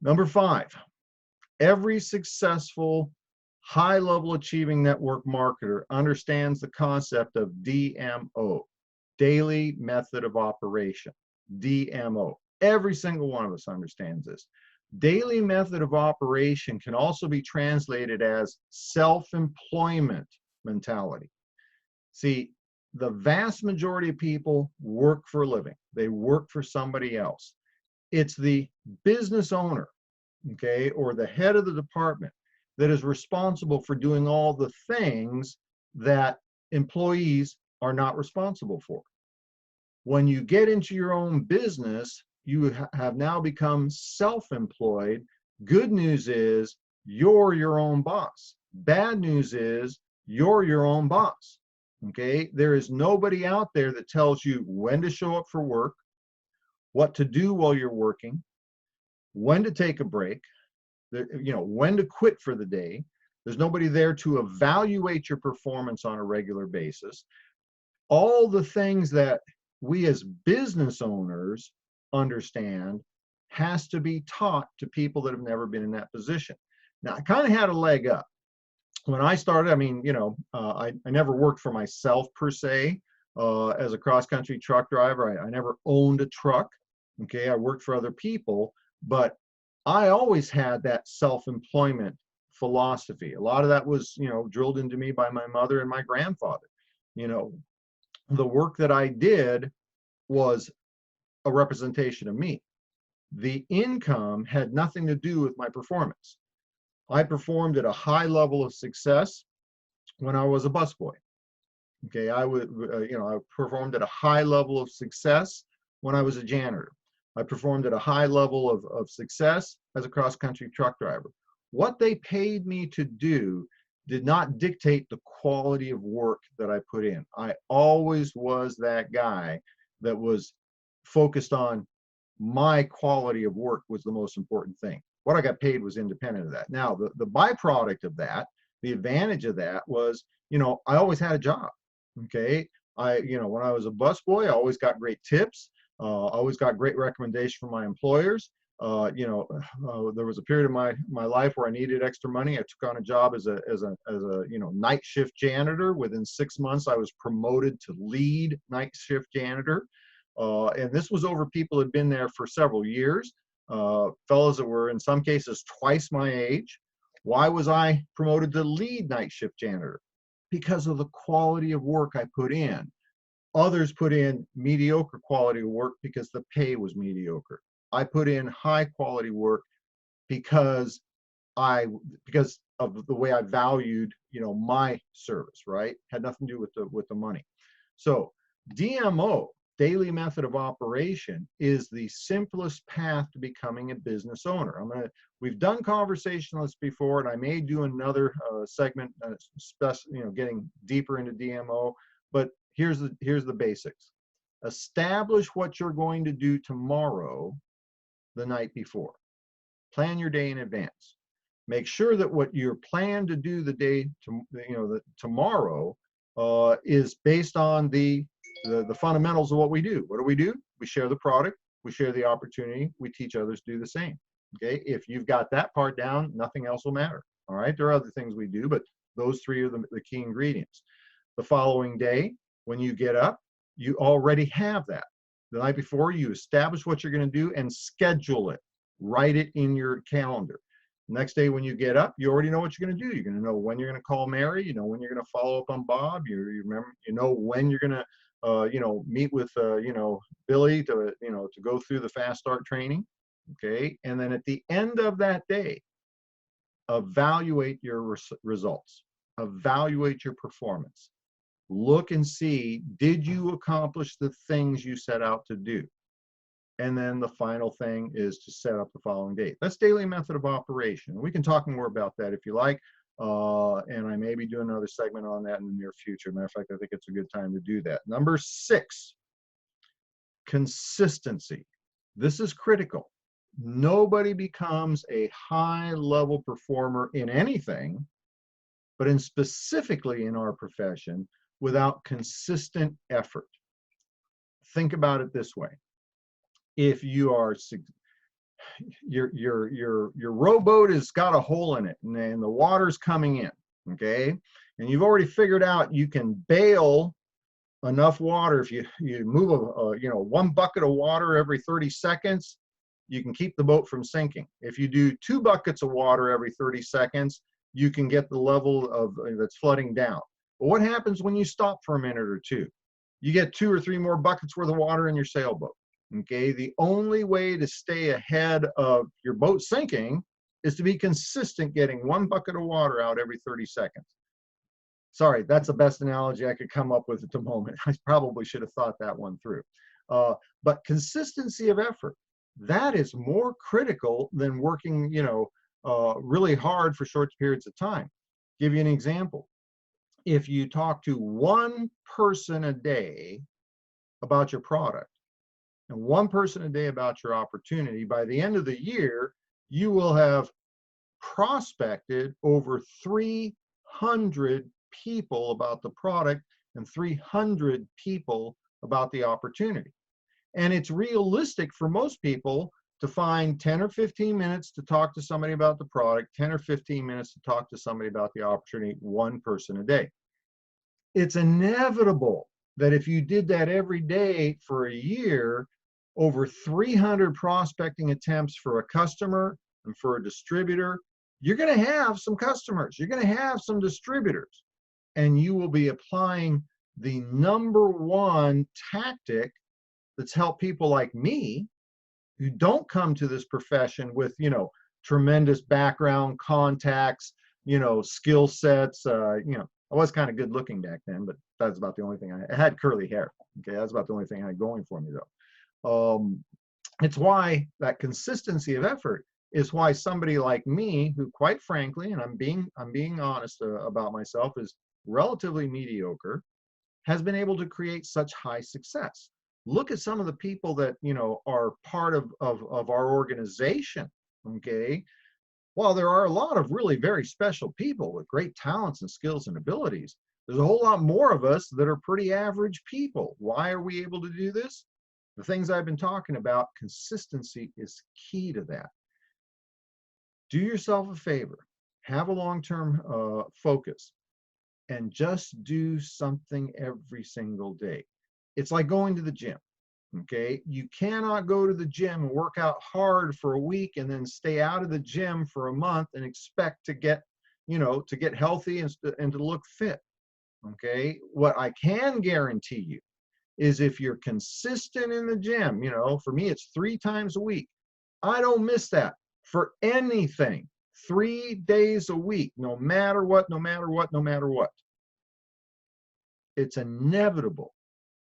A: Number 5, Every successful high-level achieving network marketer understands the concept of DMO, daily method of operation, DMO. Every single one of us understands this. Daily method of operation can also be translated as self-employment mentality. See, the vast majority of people work for a living. They work for somebody else. It's the business owner, okay, or the head of the department that is responsible for doing all the things that employees are not responsible for. When you get into your own business, you have now become self-employed. Good news is you're your own boss. Bad news is you're your own boss. Okay, there is nobody out there that tells you when to show up for work, what to do while you're working, when to take a break, when to quit for the day. There's nobody there to evaluate your performance on a regular basis. All the things that we as business owners understand has to be taught to people that have never been in that position. Now, I kind of had a leg up. When I started, I mean, I never worked for myself per se as a cross-country truck driver. I never owned a truck. Okay, I worked for other people, but I always had that self-employment philosophy. A lot of that was, drilled into me by my mother and my grandfather. The work that I did was a representation of me. The income had nothing to do with my performance. I performed at a high level of success when I was a busboy. Okay, I performed at a high level of success when I was a janitor. I performed at a high level of success as a cross-country truck driver. What they paid me to do did not dictate the quality of work that I put in. I always was that guy that was focused on my quality of work was the most important thing. What I got paid was independent of that. Now, the byproduct of that, the advantage of that was, I always had a job. Okay. When I was a busboy, I always got great tips. I always got great recommendation from my employers. There was a period of my life where I needed extra money. I took on a job as a night shift janitor. Within 6 months, I was promoted to lead night shift janitor. And this was over people who had been there for several years. Fellows that were in some cases twice my age. Why was I promoted to lead night shift janitor? Because of the quality of work I put in. Others put in mediocre quality of work because the pay was mediocre. I put in high quality work because of the way I valued, my service, right? Had nothing to do with the money. So DMO, daily method of operation, is the simplest path to becoming a business owner. We've done conversationalists before, and I may do another segment, getting deeper into DMO. But here's the basics. Establish what you're going to do tomorrow the night before. Plan your day in advance. Make sure that what you're planned to do the day tomorrow is based on the fundamentals of what we do. What do? We share the product, we share the opportunity, we teach others to do the same. Okay, if you've got that part down, nothing else will matter. All right, there are other things we do, but those three are the key ingredients. The following day, when you get up, you already have that. The night before, you establish what you're going to do and schedule it. Write it in your calendar. Next day when you get up, you already know what you're going to do. You're going to know when you're going to call Mary. You know when you're going to follow up on Bob. You remember. You know when you're going to meet with Billy to go through the fast start training. Okay, and then at the end of that day, evaluate your results. Evaluate your performance. Look and see, did you accomplish the things you set out to do? And then the final thing is to set up the following day. That's daily method of operation. We can talk more about that if you like. And I may be doing another segment on that in the near future. Matter of fact, I think it's a good time to do that. Number 6, consistency. This is critical. Nobody becomes a high-level performer in anything, but specifically in our profession, without consistent effort. Think about it this way. If you are your rowboat has got a hole in it, and the water's coming in, okay? And you've already figured out you can bail enough water. If you move one bucket of water every 30 seconds, you can keep the boat from sinking. If you do 2 buckets of water every 30 seconds, you can get the level of that's flooding down. But what happens when you stop for a minute or two? You get 2 or 3 more buckets worth of water in your sailboat. Okay, the only way to stay ahead of your boat sinking is to be consistent getting 1 bucket of water out every 30 seconds. Sorry, that's the best analogy I could come up with at the moment. I probably should have thought that one through. But consistency of effort, that is more critical than working, really hard for short periods of time. Give you an example. If you talk to 1 person a day about your product and 1 person a day about your opportunity, by the end of the year, you will have prospected over 300 people about the product and 300 people about the opportunity. And it's realistic for most people to find 10 or 15 minutes to talk to somebody about the product, 10 or 15 minutes to talk to somebody about the opportunity, 1 person a day. It's inevitable that if you did that every day for a year, over 300 prospecting attempts for a customer and for a distributor, you're going to have some customers, you're going to have some distributors, and you will be applying the #1 tactic that's helped people like me who don't come to this profession with, tremendous background, contacts, skill sets. I was kind of good looking back then, but that's about the only thing I had curly hair. Okay, that's about the only thing I had going for me though. It's why that consistency of effort is why somebody like me, who quite frankly, and I'm being honest about myself, is relatively mediocre, has been able to create such high success. Look at some of the people that are part of our organization. Okay, while there are a lot of really very special people with great talents and skills and abilities, there's a whole lot more of us that are pretty average people. Why are we able to do this? The things I've been talking about, consistency is key to that. Do yourself a favor, have a long-term focus, and just do something every single day. It's like going to the gym. Okay, you cannot go to the gym and work out hard for a week and then stay out of the gym for a month and expect to get, to get healthy and to look fit. Okay, what I can guarantee you is if you're consistent in the gym, for me, it's 3 times a week. I don't miss that for anything. 3 days a week, no matter what, no matter what, no matter what. It's inevitable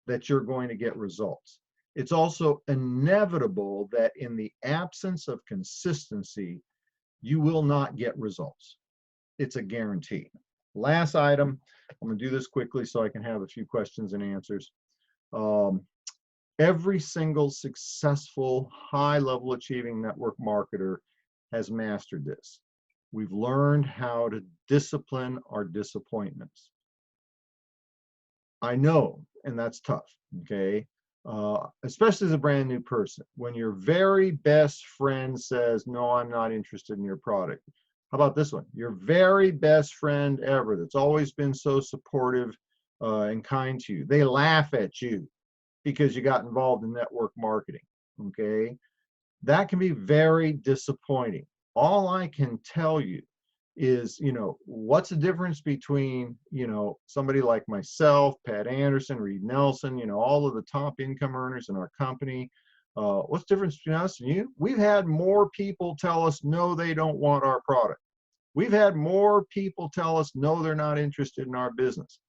A: that you're going to get results. It's also inevitable that in the absence of consistency, you will not get results. It's a guarantee. Last item, I'm going to do this quickly so I can have a few questions and answers. Every single successful high-level achieving network marketer has mastered this. We've learned how to discipline our disappointments. I know, and that's tough, okay? Especially as a brand new person. When your very best friend says, no, I'm not interested in your product. How about this one? Your very best friend ever that's always been so supportive and kind to you. They laugh at you because you got involved in network marketing, okay? That can be very disappointing. All I can tell you is, what's the difference between, somebody like myself, Pat Anderson, Reed Nelson, all of the top income earners in our company. What's the difference between us and you? We've had more people tell us, no, they don't want our product. We've had more people tell us, no, they're not interested in our business.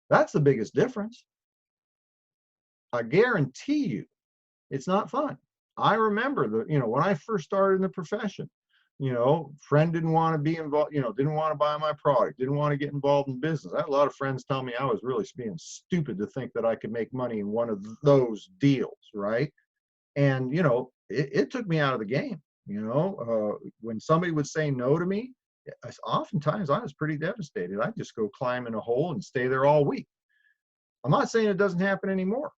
A: That's the biggest difference. I guarantee you, it's not fun. I remember when I first started in the profession, friend didn't want to be involved, didn't want to buy my product, didn't want to get involved in business. I had a lot of friends tell me I was really being stupid to think that I could make money in one of those deals, right? And, it took me out of the game. When somebody would say no to me, oftentimes I was pretty devastated. I'd just go climb in a hole and stay there all week. I'm not saying it doesn't happen anymore.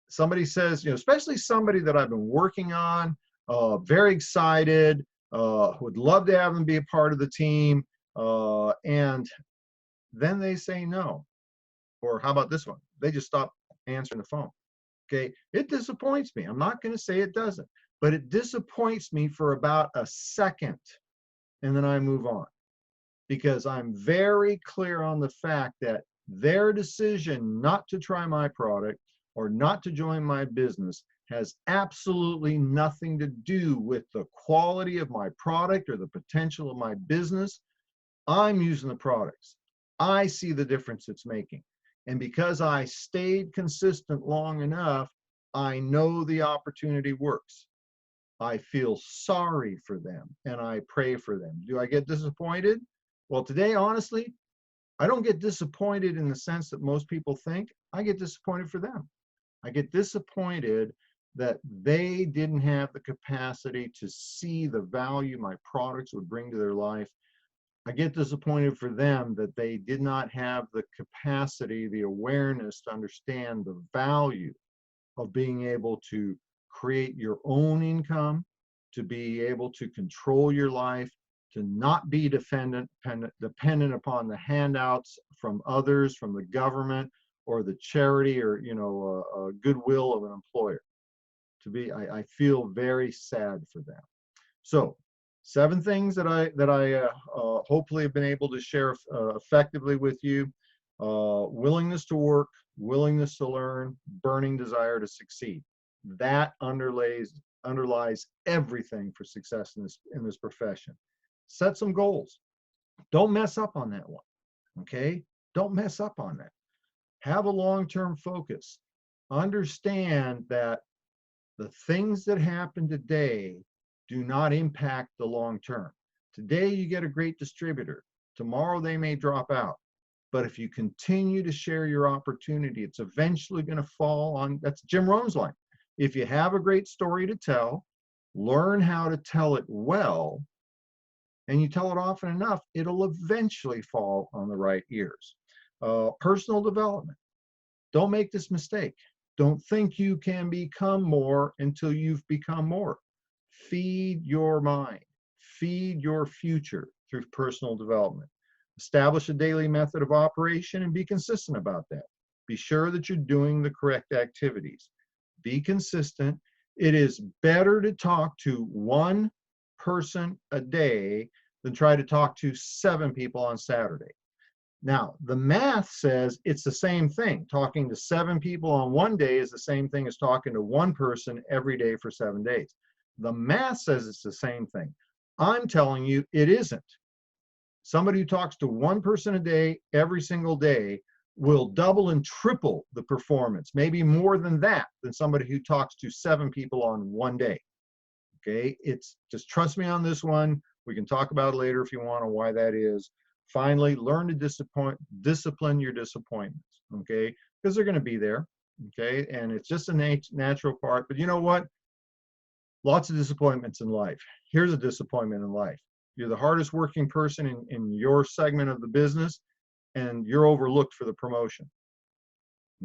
A: Somebody says, especially somebody that I've been working on, very excited, would love to have them be a part of the team, and then they say no. Or how about this one? They just stop answering the phone. Okay, it disappoints me. I'm not going to say it doesn't, but it disappoints me for about a second, and then I move on, because I'm very clear on the fact that their decision not to try my product or not to join my business has absolutely nothing to do with the quality of my product or the potential of my business. I'm using the products. I see the difference it's making. And because I stayed consistent long enough, I know the opportunity works. I feel sorry for them and I pray for them. Do I get disappointed? Well, today, honestly, I don't get disappointed in the sense that most people think. I get disappointed for them. I get disappointed that they didn't have the capacity to see the value my products would bring to their life. I get disappointed for them that they did not have the capacity, the awareness to understand the value of being able to create your own income, to be able to control your life, to not be dependent upon the handouts from others, from the government or the charity or goodwill of an employer. I feel very sad for them. So 7 things that I hopefully have been able to share effectively with you. Willingness to work, willingness to learn, burning desire to succeed. That underlies everything for success in this profession. Set some goals. Don't mess up on that one. Okay? Don't mess up on that. Have a long-term focus. Understand that the things that happen today do not impact the long term. Today you get a great distributor. Tomorrow they may drop out. But if you continue to share your opportunity, it's eventually going to fall on, that's Jim Rohn's line. If you have a great story to tell, learn how to tell it well, and you tell it often enough, it'll eventually fall on the right ears. Personal development. Don't make this mistake. Don't think you can become more until you've become more. Feed your mind. Feed your future through personal development. Establish a daily method of operation and be consistent about that. Be sure that you're doing the correct activities. Be consistent. It is better to talk to 1 person a day than try to talk to 7 people on Saturday. Now, the math says it's the same thing. Talking to 7 people on one day is the same thing as talking to 1 person every day for 7 days. The math says it's the same thing. I'm telling you, it isn't. Somebody who talks to 1 person a day, every single day, will double and triple the performance, maybe more than that, than somebody who talks to 7 people on one day. Okay, it's just trust me on this one. We can talk about it later if you want on why that is. Finally, learn to discipline your disappointments, okay? Because they're going to be there, okay? And it's just a natural part. But you know what? Lots of disappointments in life. Here's a disappointment in life. You're the hardest working person in your segment of the business, and you're overlooked for the promotion,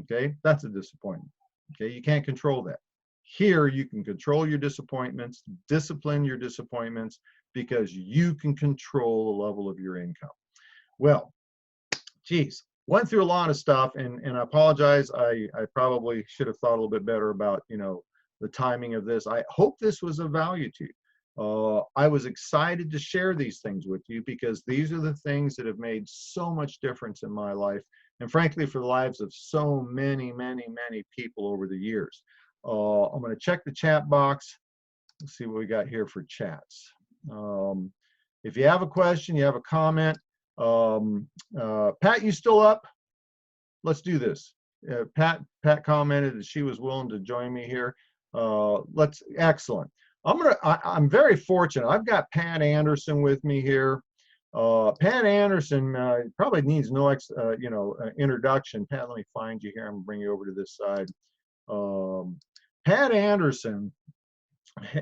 A: okay? That's a disappointment, okay? You can't control that. Here, you can control your disappointments, discipline your disappointments, because you can control the level of your income. Well, geez, went through a lot of stuff, and I apologize. I probably should have thought a little bit better about, the timing of this. I hope this was of value to you. I was excited to share these things with you because these are the things that have made so much difference in my life, and frankly, for the lives of so many, many, many people over the years. I'm going to check the chat box. Let's see what we got here for chats. If you have a question, you have a comment, Pat, you still up? Let's do this. Pat commented that she was willing to join me here. Excellent. I'm very fortunate. I've got Pat Anderson with me here. Pat Anderson probably needs no introduction. Pat, let me find you here. I'm gonna bring you over to this side. Pat Anderson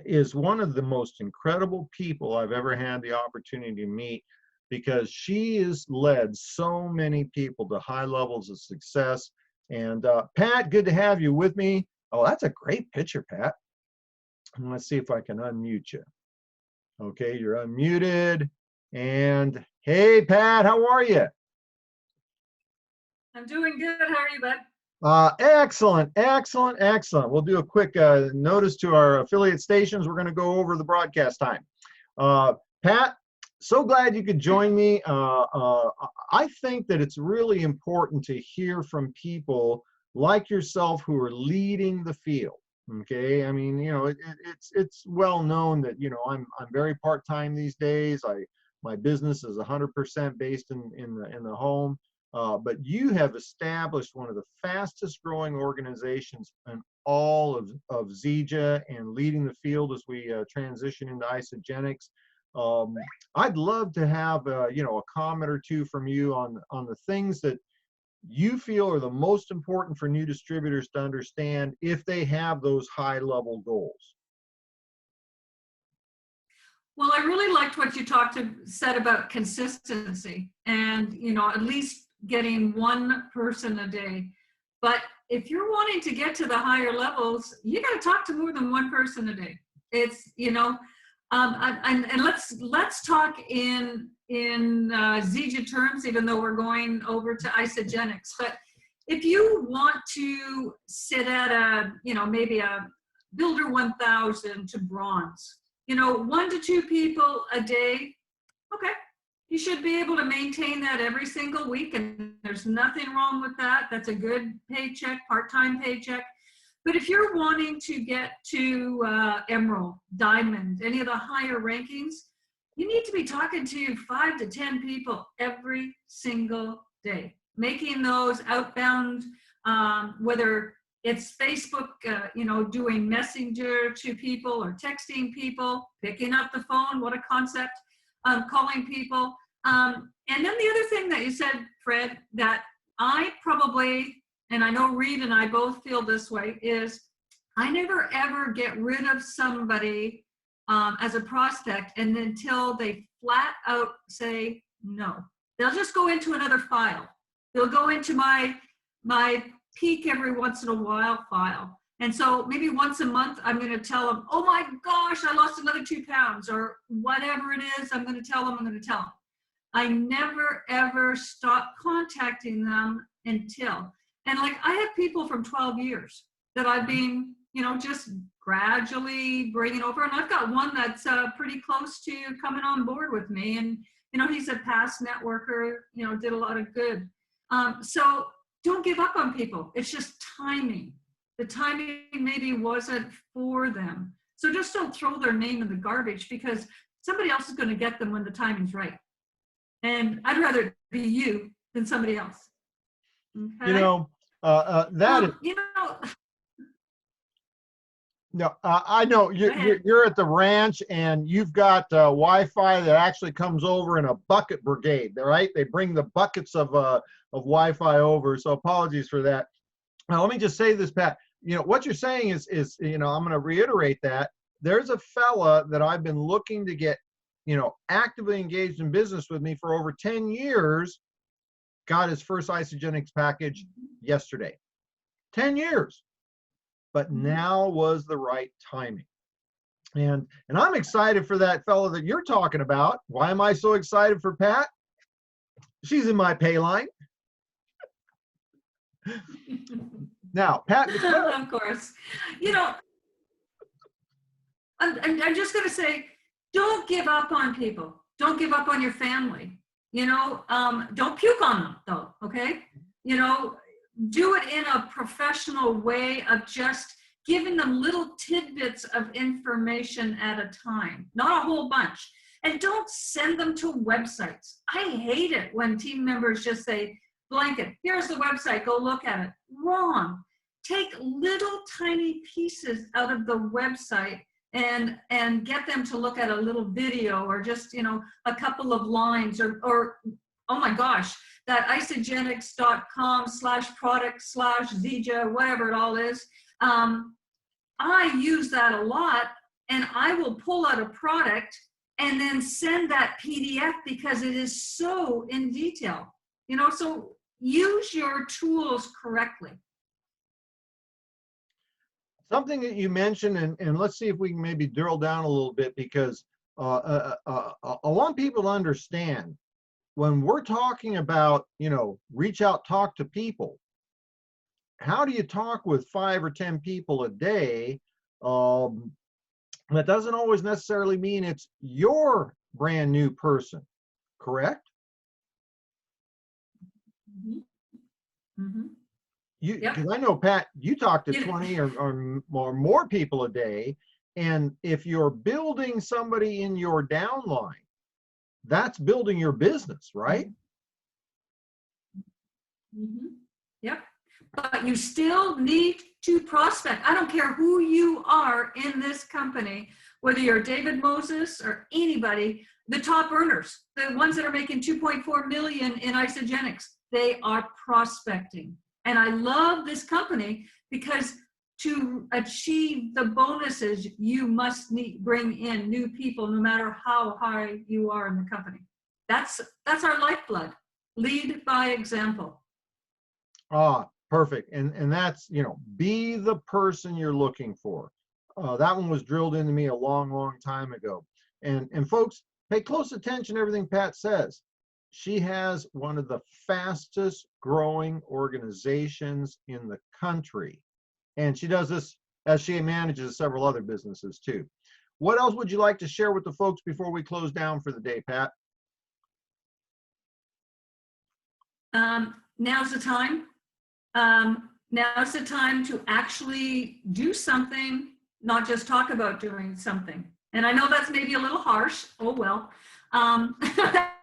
A: is one of the most incredible people I've ever had the opportunity to meet, because she has led so many people to high levels of success. And Pat, good to have you with me. Oh, that's a great picture, Pat. And let's see if I can unmute you. Okay, you're unmuted. And hey, Pat, how are you?
B: I'm doing good. How are you, bud?
A: Excellent, excellent, excellent. We'll do a quick notice to our affiliate stations. We're going to go over the broadcast time. Pat, so glad you could join me. I think that it's really important to hear from people like yourself who are leading the field. Okay, I mean, you know, it's well known that, you know, I'm very part-time these days. My business is 100% based in the home. But you have established one of the fastest growing organizations in all of Zija and leading the field as we transition into isogenics. I'd love to have you know, a comment or two from you on the things that you feel are the most important for new distributors to understand if they have those high level goals.
B: Well, I really liked what you said about consistency and, you know, at least getting one person a day. But if you're wanting to get to the higher levels, you got to talk to more than one person a day. It's, you know, and let's talk in Zija terms, even though we're going over to isogenics. But if you want to sit at a, you know, maybe a builder 1000 to bronze, you know, 1 to 2 people a day, okay, you should be able to maintain that every single week, and there's nothing wrong with that. That's a good paycheck, part-time paycheck. But if you're wanting to get to Emerald, Diamond, any of the higher rankings, you need to be talking to 5 to 10 people every single day, making those outbound, whether it's Facebook, you know, doing messenger to people or texting people, picking up the phone, what a concept, calling people. And then the other thing that you said, Fred, that I probably, and I know Reed and I both feel this way, is I never ever get rid of somebody as a prospect and until they flat out say no. They'll just go into another file. They'll go into my peak every once in a while file. And so maybe once a month, I'm going to tell them, oh my gosh, I lost another 2 pounds, or whatever it is. I'm going to tell them. I never ever stop contacting them until, and like I have people from 12 years that I've been, you know, just gradually bringing over. And I've got one that's pretty close to coming on board with me. And, you know, he's a past networker, you know, did a lot of good. So don't give up on people. It's just timing. The timing maybe wasn't for them. So just don't throw their name in the garbage, because somebody else is going to get them when the timing's right. And I'd rather it be you than somebody else. Okay?
A: You know, that is,
B: you know,
A: no, I know you're at the ranch and you've got Wi-Fi that actually comes over in a bucket brigade, right? They bring the buckets of Wi-Fi over. So apologies for that. Now, let me just say this, Pat. You know, what you're saying is, you know, I'm going to reiterate that. There's a fella that I've been looking to get, you know, actively engaged in business with me for over 10 years, got his first isogenics package yesterday. 10 years. But now was the right timing. And I'm excited for that fellow that you're talking about. Why am I so excited for Pat? She's in my pay line. Now, Pat,
B: of course, you know, I'm just going to say, don't give up on people. Don't give up on your family. You know, don't puke on them, though, okay? You know, do it in a professional way of just giving them little tidbits of information at a time, not a whole bunch. And don't send them to websites. I hate it when team members just say, blanket, here's the website, go look at it. Wrong. Take little tiny pieces out of the website and get them to look at a little video, or just, you know, a couple of lines, or oh my gosh, that isogenics.com/product/Zija, whatever it all is. I use that a lot, and I will pull out a product and then send that PDF because it is so in detail, you know, so use your tools correctly.
A: Something that you mentioned, and let's see if we can maybe drill down a little bit, because I want people to understand when we're talking about, reach out, talk to people. How do you talk with 5 or 10 people a day? Um, that doesn't always necessarily mean it's your brand new person, correct?
B: Mhm. Mhm. Yep.
A: Because I know, Pat, you talk to
B: You-
A: 20 or more people a day, and if you're building somebody in your downline, that's building your business, right?
B: Mhm. Yep. But you still need to prospect. I don't care who you are in this company, whether you're David Moses or anybody, the top earners, the ones that are making 2.4 million in isogenics, they are prospecting. And I love this company because to achieve the bonuses, you must bring in new people, no matter how high you are in the company. That's our lifeblood. Lead by example.
A: Ah, perfect. And that's, be the person you're looking for. That one was drilled into me a long, long time ago. And folks, pay close attention to everything Pat says. She has one of the fastest growing organizations in the country. And she does this as she manages several other businesses too. What else would you like to share with the folks before we close down for the day, Pat?
B: Now's the time. Now's the time to actually do something, not just talk about doing something. And I know that's maybe a little harsh. Oh, well,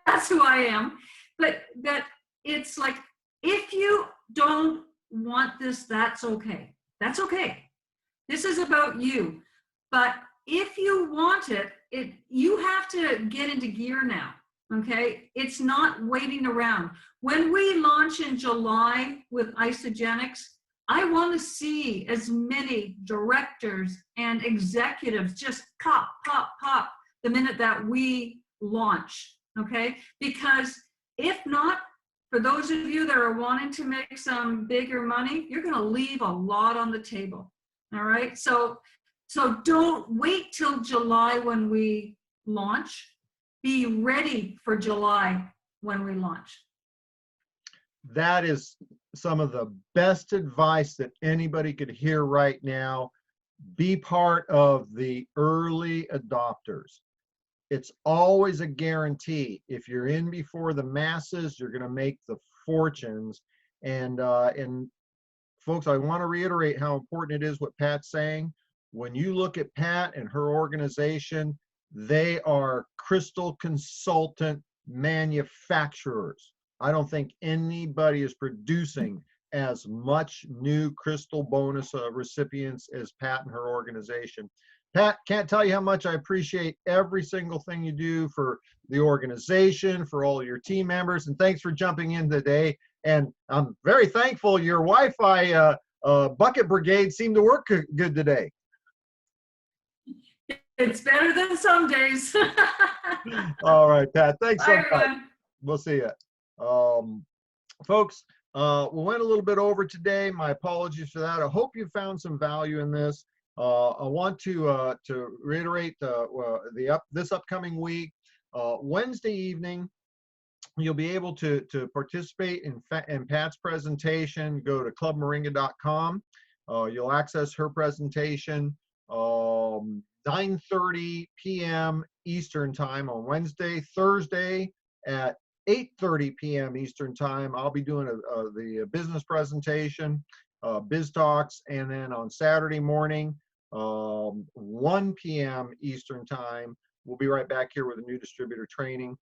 B: that's who I am. But that it's like, if you don't want this, that's okay. That's okay. This is about you. But if you want it, you have to get into gear now. Okay, it's not waiting around. When we launch in July with Isogenics, I want to see as many directors and executives just pop, pop, pop the minute that we launch. Okay, because if not, for those of you that are wanting to make some bigger money, you're going to leave a lot on the table. All right, so don't wait till July when we launch. Be ready for July when we launch.
A: That is some of the best advice that anybody could hear right now. Be part of the early adopters. It's always a guarantee. If you're in before the masses, you're going to make the fortunes. And folks, I want to reiterate how important it is what Pat's saying. When you look at Pat and her organization, they are crystal consultant manufacturers. I don't think anybody is producing as much new crystal bonus recipients as Pat and her organization. Pat, can't tell you how much I appreciate every single thing you do for the organization, for all your team members, and thanks for jumping in today. And I'm very thankful your Wi-Fi bucket brigade seemed to work good today.
B: It's better than some days.
A: All right, Pat, thanks so
B: Bye,
A: much.
B: everyone.
A: We'll see you. Folks, we went a little bit over today. My apologies for that. I hope you found some value in this. I want to reiterate this upcoming week, Wednesday evening, you'll be able to participate in Pat's presentation. Go to clubmoringa.com. You'll access her presentation 9:30 p.m. Eastern time on Wednesday. Thursday at 8:30 p.m. Eastern time, I'll be doing the business presentation, Biz Talks, and then on Saturday morning, 1 p.m. Eastern time, we'll be right back here with a new distributor training.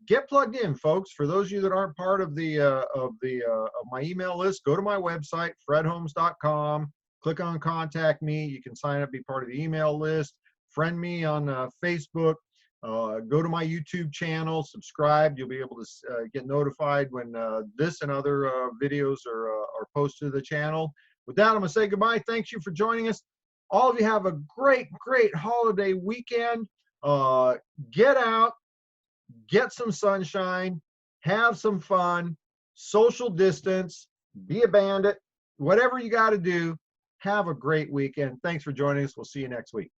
A: Get plugged in, folks. For those of you that aren't part of my email list, go to my website, fredholmes.com. Click on Contact Me. You can sign up, be part of the email list. Friend me on Facebook. Go to my YouTube channel, subscribe. You'll be able to get notified when this and other videos are posted to the channel. With that, I'm going to say goodbye. Thanks you for joining us. All of you have a great, great holiday weekend. Get out, get some sunshine, have some fun, social distance, be a bandit, whatever you got to do. Have a great weekend. Thanks for joining us. We'll see you next week.